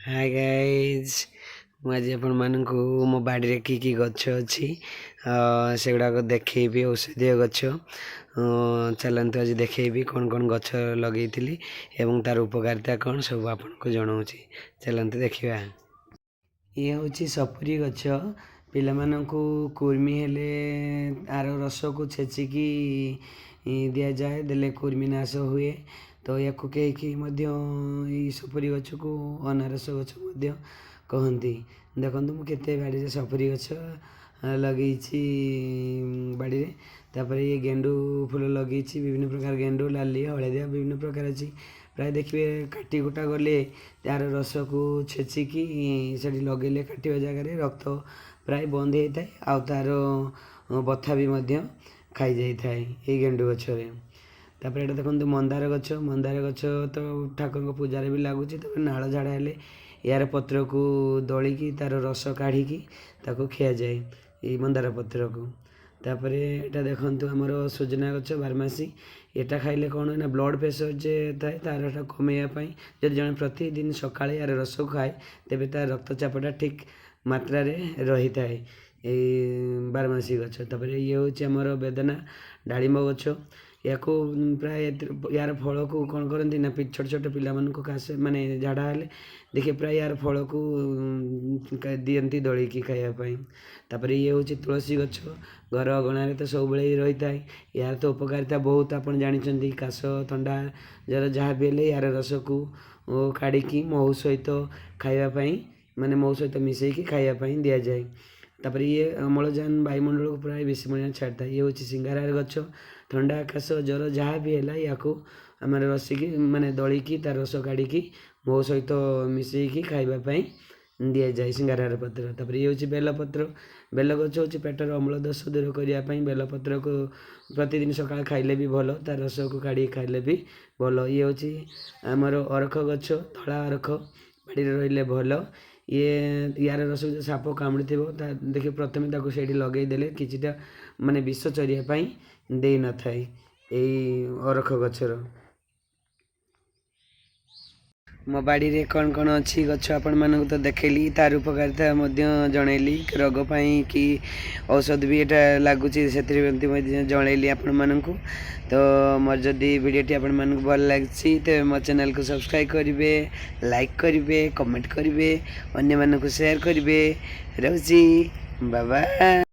Hi guys मुझे आपण मानू मो बाड़ी की गछ अच्छी से गुड़ाक देखी औषधीय गछ चलते आज देखी कौन कौन गछ लगे एवं तार उपकारिता कौन सब आपन को जनाऊँ। चलते देखा ये हूँ सपुरी गछ पिलामानंकु कुर्मी हेले आर रस को छेचिकी दि जाए देले कुर्मी नाश हुए। तो या कई सपुरी गछ को अनारस गछ कहती देखो मुझे बाड़ी सपुरी गछ लगे बाड़ी तापर ये गेंडू फूल लगे विभिन्न प्रकार गेंडू लाली हलदिया विभिन्न प्रकार अच्छी प्राय देखिए काटी कुटा गले तार रस को छेचिकी से लगे काटा जगार रक्त प्राय बंद होता है आ तार बथा भी खाई जाए ये गेंडू गचरे। तापर ये देखो मंदार गछ तो ठाकुर पूजार भी लगुच नाड़ झाड़ा हेले यार पत्र को दलिकी तार रस काढ़ी खिया जाए ये मंदार पत्र को। तापर यहाँ देखो आमर सुजना गछ बारमासी यहाँ खाइले कौन ना ब्लड प्रेशर जे थाए तार कमेवाई जब जन प्रतिदिन सका यार रस को खाए तेरे तार रक्तचापटा ठीक मात्रा रही थाए बारमासी गछ। तापर ये हूँ आमर बेदना डालिम गछ या प्राय यार फल को कौन करती ना छोट छोट पिला काश माने झाड़ा हेले देखिए प्राय यार फल को दियंती दलिकी खायापाई। तापर ये हूँ तुलसी गछ घर अगणार तो सब रही थाए यार तो उपकारिता बहुत आपन जानी काश थंडा जर जहाँ भी हेले यार रस को काढ़ी महू सहित खायापाई माने महू सहित मिसेकी खायापाई दि जाए। तापर ये अम्लजान वायुमंडल को प्राय बेसी परिमाण छाड़ता है। ये हूँ सिंगार गछ थंडा आकाश जर जहाँ भी है या आम रसिकी माने दलिकी तार रस काढ़ी मो सहित मिसेकी खावाई दि जाए सिंगार पत्र। तापर ये हूँ बेलपत्र बेल गछ हूँ पेटर अम्ल दोष दूर करने बेलपत्र को प्रतिदिन सका खाइले भी भल तार रस को काढ़ी खाइले भी भल। ये हूँ आमर अरख गछ धला अरख बाड़ी रही भल ये यार रस जो साप कामुड़ी थी देखिए प्रथम से लगेदेले किटा माने विष चरियापाई दे न थाए अरख गचर। मो बाड़ी रे कौन कौन अच्छी गछ आपण मानक तो देखली तार उपकारिता जनइली रोग पाई कि औषध भी यहाँ लगुच से जनइली आपण मानक। तो मोर जदि वीडियोटी आपण मानक भल लगी तो मो चैनल को सब्सक्राइब करेंगे लाइक करेंगे कमेंट करेंगे अन्य मानक शेयर करेंगे। रोजी बाय बाय।